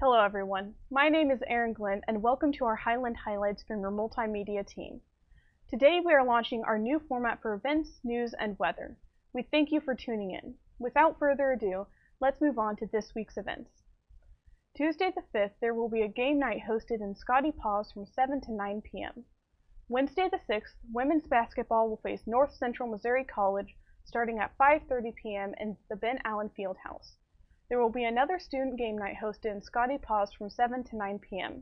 Hello everyone, my name is Erin Glenn and welcome to our Highland Highlights from your multimedia team. Today we are launching our new format for events, news, and weather. We thank you for tuning in. Without further ado, let's move on to this week's events. Tuesday the 5th, there will be a game night hosted in Scotty Paws from 7 to 9 p.m. Wednesday the 6th, women's basketball will face North Central Missouri College starting at 5:30 p.m. in the Ben Allen Fieldhouse. There will be another student game night hosted in Scotty Paws from 7 to 9 p.m.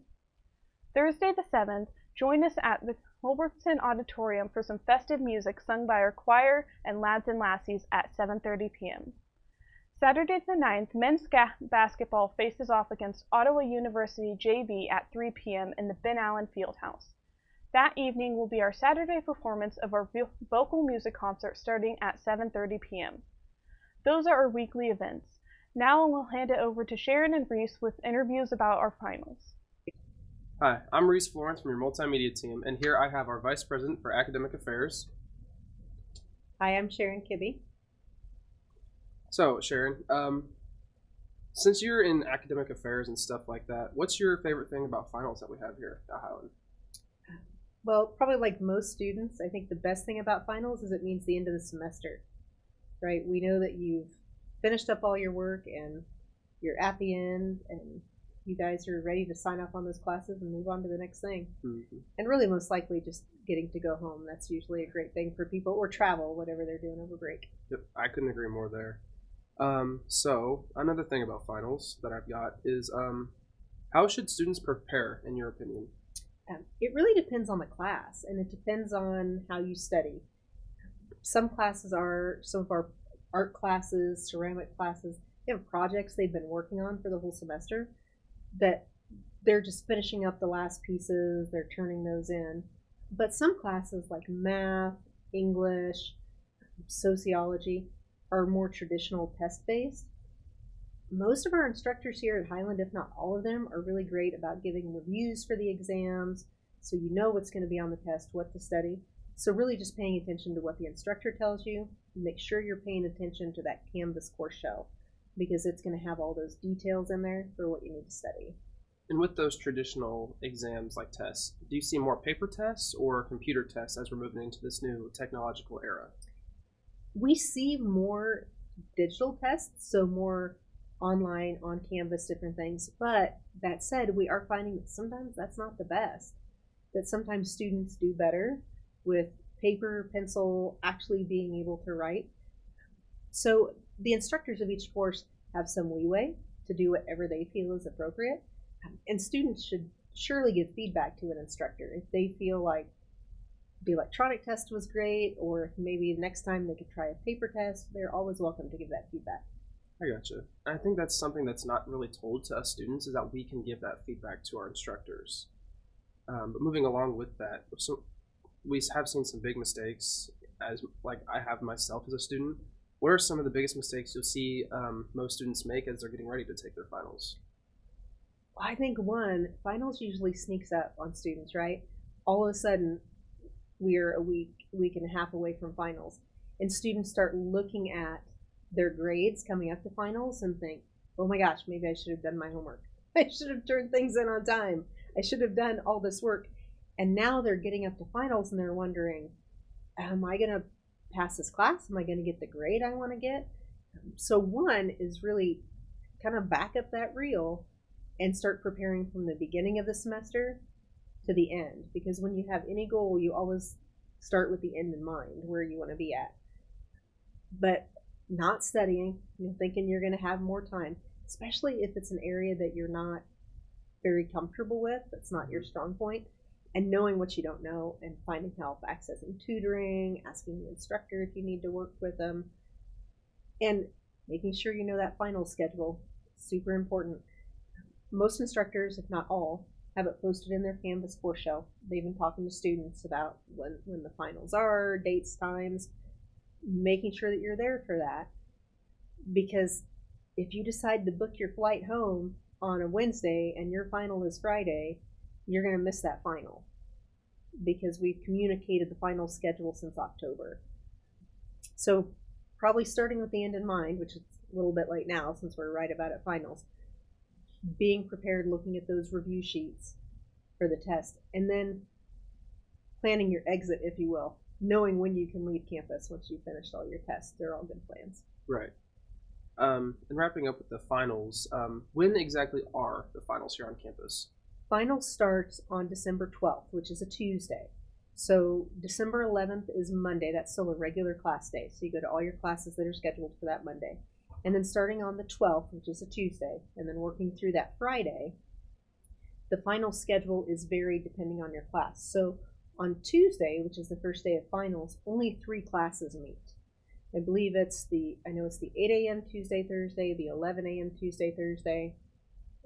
Thursday the 7th, join us at the Culbertson Auditorium for some festive music sung by our choir and lads and lassies at 7:30 p.m. Saturday the 9th, men's basketball faces off against Ottawa University JV at 3 p.m. in the Ben Allen Fieldhouse. That evening will be our Saturday performance of our vocal music concert starting at 7:30 p.m. Those are our weekly events. Now we'll hand it over to Sharon and Reese with interviews about our finals. Hi, I'm Reese Florence from your multimedia team, and here I have our Vice President for Academic Affairs. Hi, I'm Sharon Kibbe. So, Sharon, since you're in academic affairs and stuff like that, what's your favorite thing about finals that we have here at Highland? Well, probably like most students, I think the best thing about finals is it means the end of the semester, right? We know that you've finished up all your work and you're at the end and you guys are ready to sign off on those classes and move on to the next thing. Mm-hmm. And really most likely just getting to go home. That's usually a great thing for people, or travel, whatever they're doing over break. Yep, I couldn't agree more there. So another thing about finals that I've got is how should students prepare in your opinion? It really depends on the class, and it depends on how you study. Some of our art classes, ceramic classes, they have projects they've been working on for the whole semester that they're just finishing up the last pieces, they're turning those in. But some classes like math, English, sociology are more traditional test-based. Most of our instructors here at Highland, if not all of them, are really great about giving reviews for the exams, so you know what's going to be on the test, what to study. So really just paying attention to what the instructor tells you. Make sure you're paying attention to that Canvas course shell, because it's going to have all those details in there for what you need to study. And with those traditional exams like tests, do you see more paper tests or computer tests as we're moving into this new technological era? We see more digital tests, so more online, on Canvas, different things. But that said, we are finding that sometimes that's not the best. That sometimes students do better with paper, pencil, actually being able to write. So the instructors of each course have some leeway to do whatever they feel is appropriate. And students should surely give feedback to an instructor. If they feel like the electronic test was great, or maybe next time they could try a paper test, they're always welcome to give that feedback. I gotcha. I think that's something that's not really told to us students, is that we can give that feedback to our instructors. But moving along with that, so we have seen some big mistakes, as like I have myself as a student. What are some of the biggest mistakes you'll see most students make as they're getting ready to take their finals? I think finals usually sneaks up on students, right? All of a sudden, we're a week and a half away from finals, and students start looking at their grades coming up to finals and think, oh my gosh, maybe I should have done my homework. I should have turned things in on time. I should have done all this work. And now they're getting up to finals and they're wondering, am I going to pass this class? Am I going to get the grade I want to get? So one is really kind of back up that reel and start preparing from the beginning of the semester to the end. Because when you have any goal, you always start with the end in mind, where you want to be at. But not studying, thinking you're going to have more time, especially if it's an area that you're not very comfortable with, that's not your strong point, and knowing what you don't know and finding help, accessing tutoring, asking the instructor if you need to work with them, and making sure you know that final schedule. Super important. Most instructors, if not all, have it posted in their Canvas course shell. They've been talking to students about when the finals are, dates, times, making sure that you're there for that. Because if you decide to book your flight home on a Wednesday and your final is Friday, you're going to miss that final, because we've communicated the final schedule since October. So probably starting with the end in mind, which is a little bit late now since we're right about at finals, being prepared, looking at those review sheets for the test, and then planning your exit, if you will, knowing when you can leave campus once you've finished all your tests. They're all good plans. Right. And wrapping up with the finals, when exactly are the finals here on campus? Finals starts on December 12th, which is a Tuesday. So December 11th is Monday. That's still a regular class day. So you go to all your classes that are scheduled for that Monday. And then starting on the 12th, which is a Tuesday, and then working through that Friday, the final schedule is varied depending on your class. So on Tuesday, which is the first day of finals, only 3 classes meet. I believe it's the 8 a.m. Tuesday, Thursday, the 11 a.m. Tuesday, Thursday.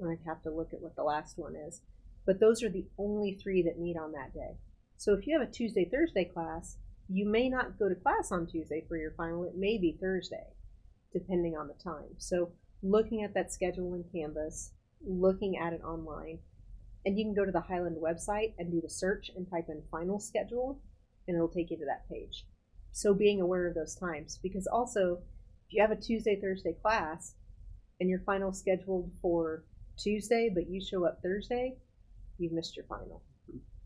I'd have to look at what the last one is. But those are the only 3 that meet on that day. So if you have a Tuesday, Thursday class, you may not go to class on Tuesday for your final. It may be Thursday, depending on the time. So looking at that schedule in Canvas, looking at it online, and you can go to the Highland website and do the search and type in final schedule, and it'll take you to that page. So being aware of those times, because also if you have a Tuesday, Thursday class and your final scheduled for Tuesday, but you show up Thursday, you've missed your final.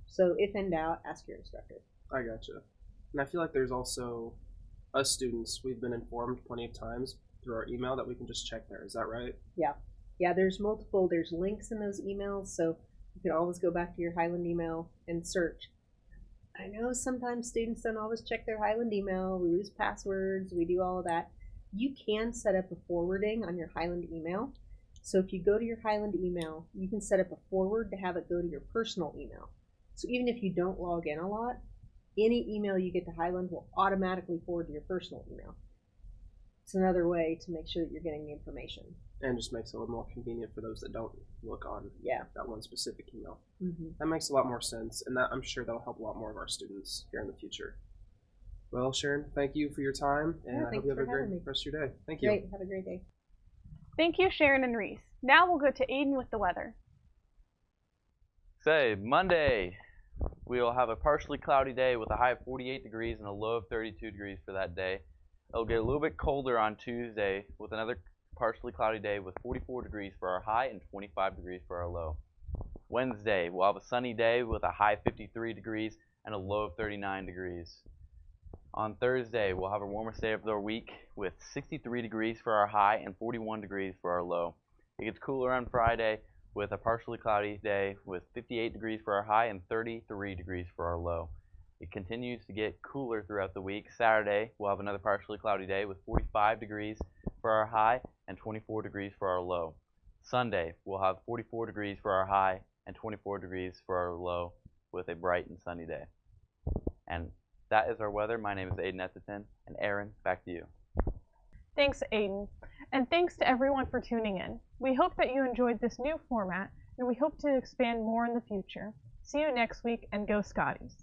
So if in doubt, ask your instructor. I gotcha. And I feel like there's also us students, we've been informed plenty of times through our email that we can just check there. Is that right? Yeah, there's links in those emails, so you can always go back to your Highland email and search. I know sometimes students don't always check their Highland email. We lose passwords. We do all of that. You can set up a forwarding on your Highland email. So if you go to your Highland email, you can set up a forward to have it go to your personal email. So even if you don't log in a lot, any email you get to Highland will automatically forward to your personal email. It's another way to make sure that you're getting the information. And just makes it a little more convenient for those that don't look on that one specific email. Mm-hmm. That makes a lot more sense, and that I'm sure that'll help a lot more of our students here in the future. Well, Sharon, thank you for your time, and I hope you have a great rest of your day. Thank you. Great. Have a great day. Thank you, Sharon and Reese. Now we'll go to Aiden with the weather. Say, Monday, we will have a partially cloudy day with a high of 48 degrees and a low of 32 degrees for that day. It'll get a little bit colder on Tuesday with another partially cloudy day with 44 degrees for our high and 25 degrees for our low. Wednesday, we'll have a sunny day with a high of 53 degrees and a low of 39 degrees. On Thursday, we'll have a warmer day of the week with 63 degrees for our high and 41 degrees for our low. It gets cooler on Friday with a partially cloudy day with 58 degrees for our high and 33 degrees for our low. It continues to get cooler throughout the week. Saturday, we'll have another partially cloudy day with 45 degrees for our high and 24 degrees for our low. Sunday, we'll have 44 degrees for our high and 24 degrees for our low with a bright and sunny day. And that is our weather. My name is Aiden Etherton, and Aaron, back to you. Thanks, Aiden. And thanks to everyone for tuning in. We hope that you enjoyed this new format, and we hope to expand more in the future. See you next week, and go Scotties!